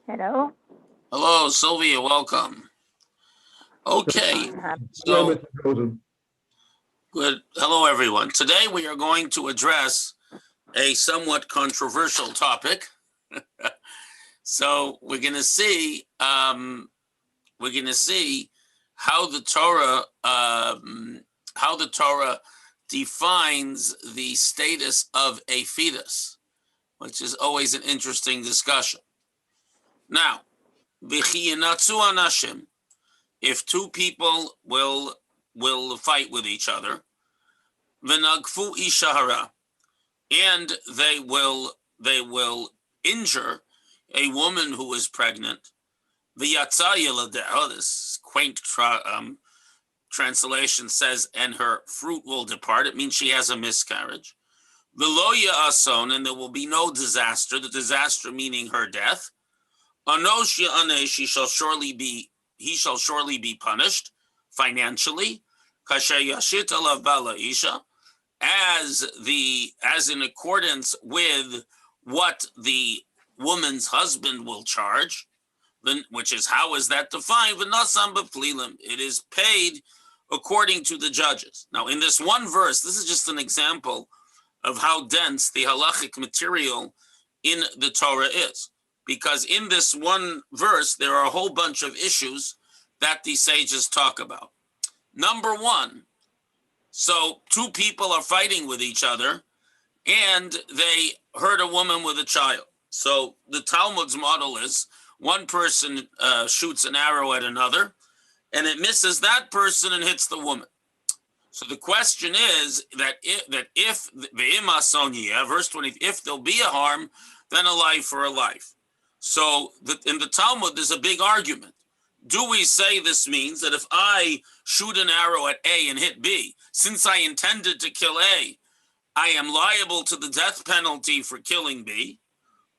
Hello. Hello, Sylvia. Welcome. Okay, Hello, so Mr. Golden. good. Hello, everyone. Today we are going to address a somewhat controversial topic. So we're going to see how the Torah defines the status of a fetus, which is always an interesting discussion. Now, v'chiyinatzu anashim, if two people will fight with each other, v'nagfu ishahara, and they will injure a woman who is pregnant, v'yatza yiladeh, this quaint translation says, and her fruit will depart. It means she has a miscarriage. V'lo ya'ason, and there will be no disaster, the disaster meaning her death. Anosh ya'aneh, he shall surely be punished financially. Kasher yashit alav bala isha, as in accordance with what the woman's husband will charge, which is, how is that defined? V'nasam b'plilim, it is paid according to the judges. Now, in this one verse, this is just an example of how dense the halachic material in the Torah is. Because in this one verse, there are a whole bunch of issues that the sages talk about. Number one, so two people are fighting with each other, and they hurt a woman with a child. So the Talmud's model is one person shoots an arrow at another, and it misses that person and hits the woman. So the question is that if ve'ima sonia, verse 20, if there'll be a harm, then a life for a life. So in the Talmud, there's a big argument. Do we say this means that if I shoot an arrow at A and hit B, since I intended to kill A, I am liable to the death penalty for killing B?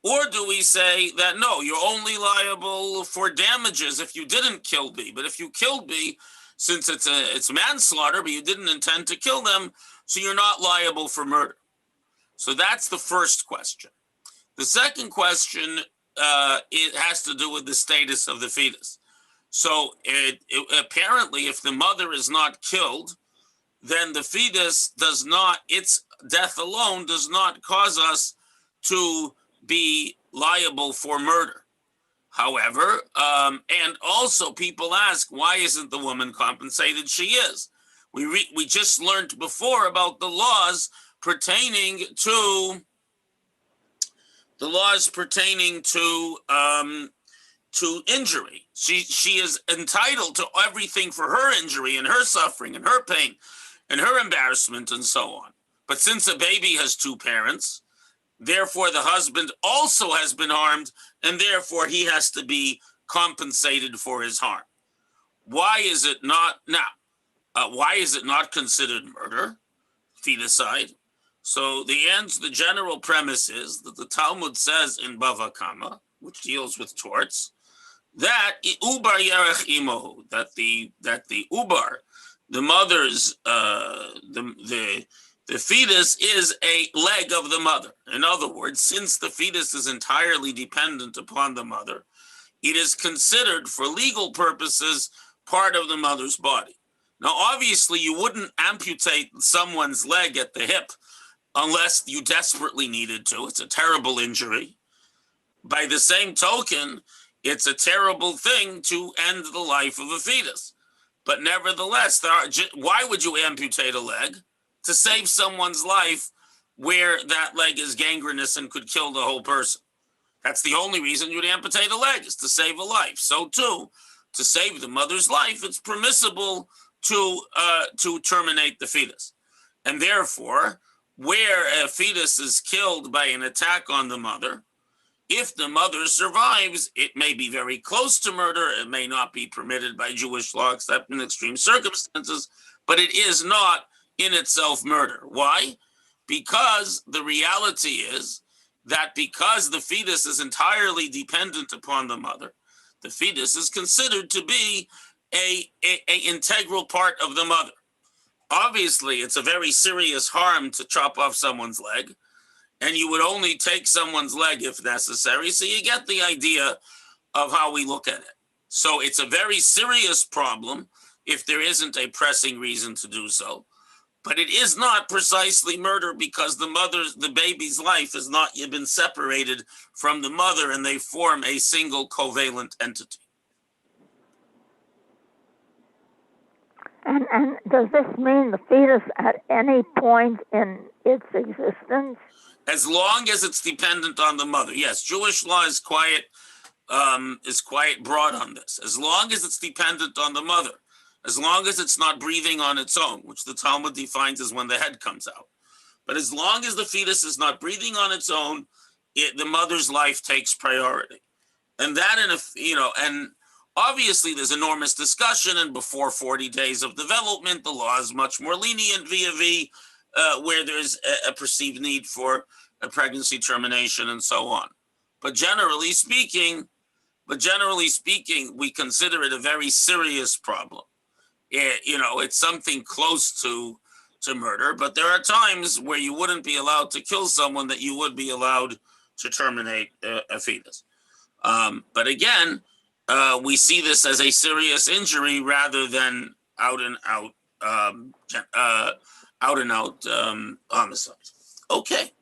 Or do we say that no, you're only liable for damages if you didn't kill B, but if you killed B, since it's manslaughter, but you didn't intend to kill them, so you're not liable for murder? So that's the first question. The second question, it has to do with the status of the fetus. So apparently, if the mother is not killed, then the fetus its death alone does not cause us to be liable for murder. However, and also people ask, why isn't the woman compensated? She is. We just learned before about the laws pertaining to injury. She is entitled to everything for her injury and her suffering and her pain and her embarrassment and so on. But since a baby has two parents, therefore the husband also has been harmed, and therefore he has to be compensated for his harm. Why is it not considered murder, feticide? So the general premise is that the Talmud says in Bava Kama, which deals with torts, that ubar yerech imohu, that the ubar, the mother's the fetus is a leg of the mother. In other words, since the fetus is entirely dependent upon the mother, it is considered for legal purposes part of the mother's body. Now, obviously, you wouldn't amputate someone's leg at the hip unless you desperately needed to. It's a terrible injury. By the same token, it's a terrible thing to end the life of a fetus. But nevertheless, why would you amputate a leg? To save someone's life where that leg is gangrenous and could kill the whole person. That's the only reason you'd amputate a leg, is to save a life. So too, to save the mother's life, it's permissible to terminate the fetus. And therefore, where a fetus is killed by an attack on the mother, if the mother survives, it may be very close to murder. It may not be permitted by Jewish law, except in extreme circumstances, but it is not in itself murder. Why? Because the reality is that because the fetus is entirely dependent upon the mother, the fetus is considered to be a integral part of the mother. Obviously, it's a very serious harm to chop off someone's leg, and you would only take someone's leg if necessary. So you get the idea of how we look at it. So it's a very serious problem if there isn't a pressing reason to do so. But it is not precisely murder because the baby's life has not yet been separated from the mother and they form a single covalent entity. And does this mean the fetus at any point in its existence? As long as it's dependent on the mother. Yes, Jewish law is quite broad on this. As long as it's dependent on the mother, as long as it's not breathing on its own, which the Talmud defines as when the head comes out. But as long as the fetus is not breathing on its own, the mother's life takes priority. And that, and obviously there's enormous discussion, and before 40 days of development, the law is much more lenient vis-a-vis where there's a perceived need for a pregnancy termination and so on. But generally speaking, we consider it a very serious problem. It's something close to murder, but there are times where you wouldn't be allowed to kill someone that you would be allowed to terminate a fetus. But again, we see this as a serious injury rather than out and out homicide. Okay.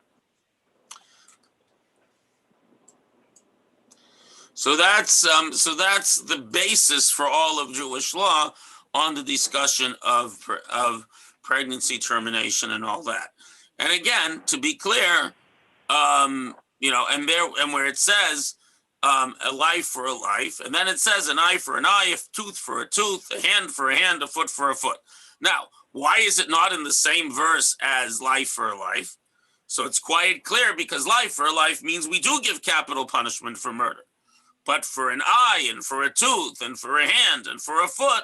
So that's the basis for all of Jewish law on the discussion of pregnancy termination and all that. And again, to be clear, and where it says a life for a life, and then it says an eye for an eye, a tooth for a tooth, a hand for a hand, a foot for a foot. Now, why is it not in the same verse as life for a life? So it's quite clear, because life for a life means we do give capital punishment for murder. But for an eye and for a tooth and for a hand and for a foot,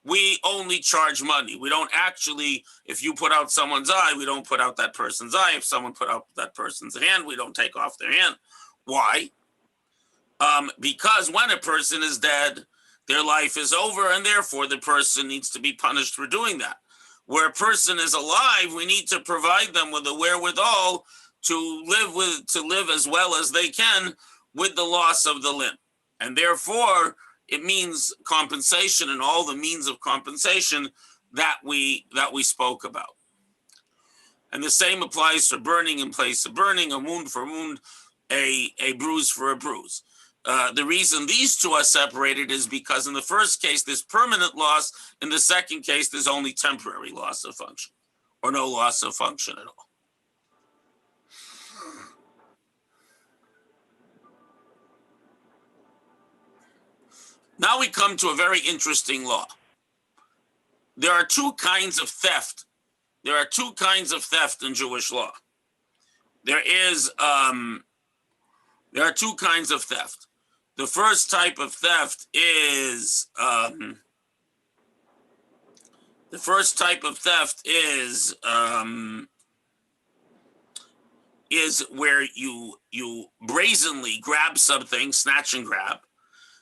we only charge money. We don't actually, if you put out someone's eye, we don't put out that person's eye. If someone put out that person's hand, we don't take off their hand. Why? Because when a person is dead, their life is over, and therefore the person needs to be punished for doing that. Where a person is alive, we need to provide them with the wherewithal to live as well as they can with the loss of the limb. And therefore, it means compensation and all the means of compensation that we spoke about. And the same applies for burning in place of burning, a wound for a wound, a bruise for a bruise. The reason these two are separated is because in the first case, there's permanent loss. In the second case, there's only temporary loss of function, or no loss of function at all. Now we come to a very interesting law. There are two kinds of theft. There are two kinds of theft in Jewish law. There are two kinds of theft. The first type of theft is where you brazenly grab something, snatch and grab.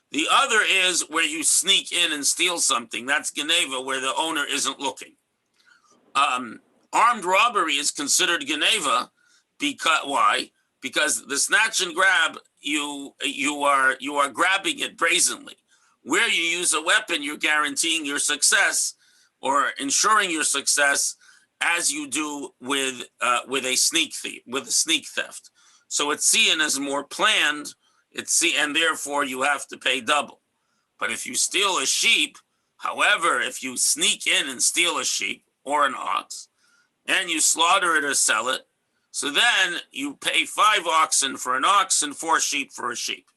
The other is where you sneak in and steal something. That's Geneva, where the owner isn't looking. Armed robbery is considered Geneva because why? Because the snatch and grab, you are grabbing it brazenly. Where you use a weapon, you're guaranteeing your success or ensuring your success, as you do with a sneak theft. So it's seen as more planned. And therefore you have to pay double. But if you steal a sheep, however, if you sneak in and steal a sheep or an ox, and you slaughter it or sell it, so then you pay 5 oxen for an ox and 4 sheep for a sheep.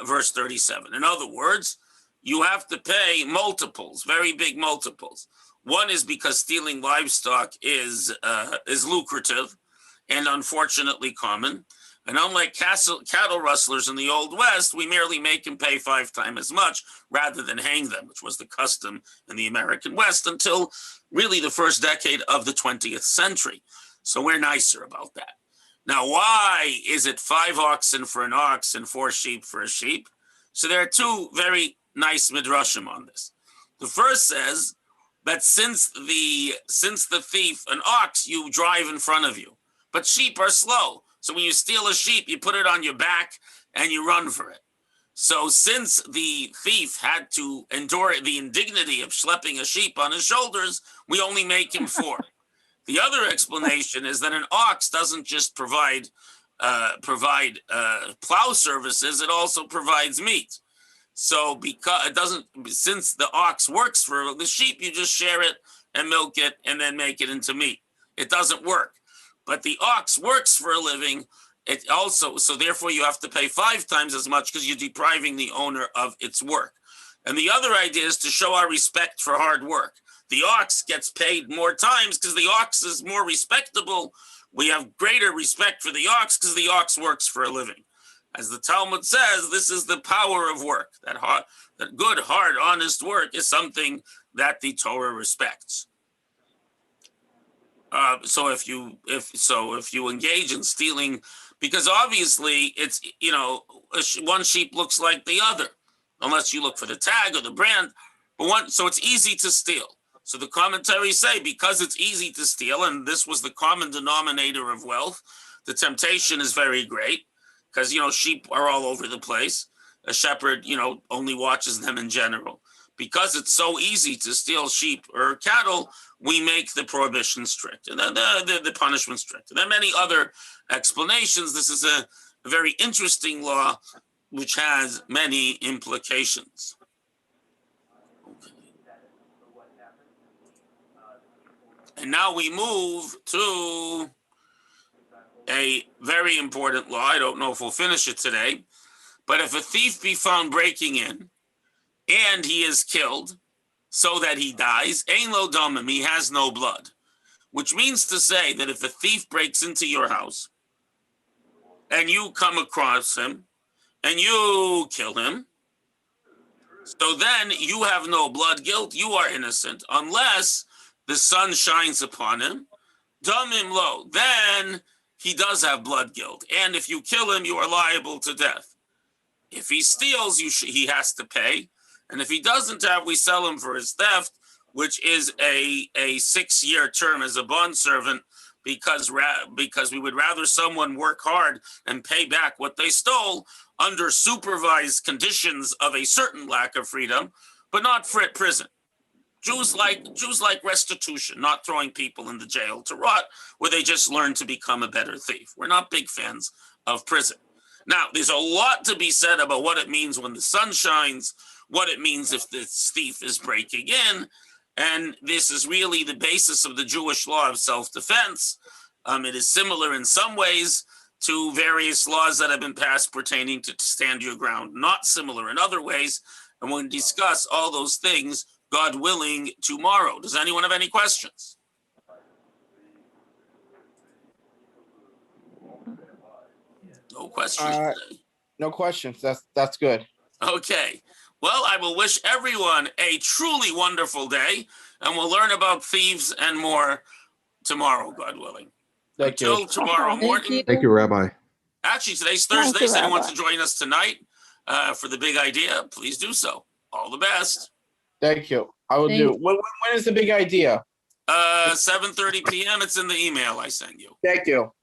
Verse 37. In other words, you have to pay multiples, very big multiples. One is because stealing livestock is lucrative and unfortunately common. And unlike cattle rustlers in the Old West, we merely make them pay 5 times as much rather than hang them, which was the custom in the American West until really the first decade of the 20th century. So we're nicer about that. Now, why is it 5 oxen for an ox and 4 sheep for a sheep? So there are two very nice midrashim on this. The first says that since the thief, an ox you drive in front of you, but sheep are slow. So when you steal a sheep, you put it on your back and you run for it. So since the thief had to endure the indignity of schlepping a sheep on his shoulders, we only make him 4. The other explanation is that an ox doesn't just provide plow services; it also provides meat. So because it doesn't, since the ox works for the sheep, you just share it and milk it and then make it into meat. It doesn't work. But the ox works for a living. It also, so therefore you have to pay 5 times as much because you're depriving the owner of its work. And the other idea is to show our respect for hard work. The ox gets paid more times because the ox is more respectable. We have greater respect for the ox because the ox works for a living. As the Talmud says, this is the power of work. That good, hard, honest work is something that the Torah respects. So if you engage in stealing, because obviously it's, one sheep looks like the other, unless you look for the tag or the brand. But so it's easy to steal. So the commentaries say because it's easy to steal, and this was the common denominator of wealth, the temptation is very great because sheep are all over the place. A shepherd, only watches them in general. Because it's so easy to steal sheep or cattle, we make the prohibition strict and the punishment strict. And there are many other explanations. This is a very interesting law which has many implications. Okay. And now we move to a very important law. I don't know if we'll finish it today, but if a thief be found breaking in and he is killed so that he dies, ein lo damim, he has no blood. Which means to say that if a thief breaks into your house and you come across him and you kill him, so then you have no blood guilt, you are innocent, unless the sun shines upon him, damim lo, then he does have blood guilt. And if you kill him, you are liable to death. If he steals, he has to pay. And if he doesn't have, we sell him for his theft, which is a 6-year term as a bondservant, because we would rather someone work hard and pay back what they stole under supervised conditions of a certain lack of freedom, but not for prison. Jews like restitution, not throwing people in the jail to rot, where they just learn to become a better thief. We're not big fans of prison. Now, there's a lot to be said about what it means when the sun shines, what it means if the thief is breaking in, and this is really the basis of the Jewish law of self-defense. It is similar in some ways to various laws that have been passed pertaining to stand your ground, not similar in other ways, and we'll discuss all those things, God willing, tomorrow. Does anyone have any questions? No questions today. No questions. That's good. Okay. Well, I will wish everyone a truly wonderful day, and we'll learn about thieves and more tomorrow, God willing. Until tomorrow morning. Thank you, Rabbi. Actually, today's Thank Thursday, you, so anyone Rabbi. wants to join us tonight for the big idea, please do so. All the best. Thank you. I will do. When is the big idea? 7:30 p.m. It's in the email I sent you. Thank you.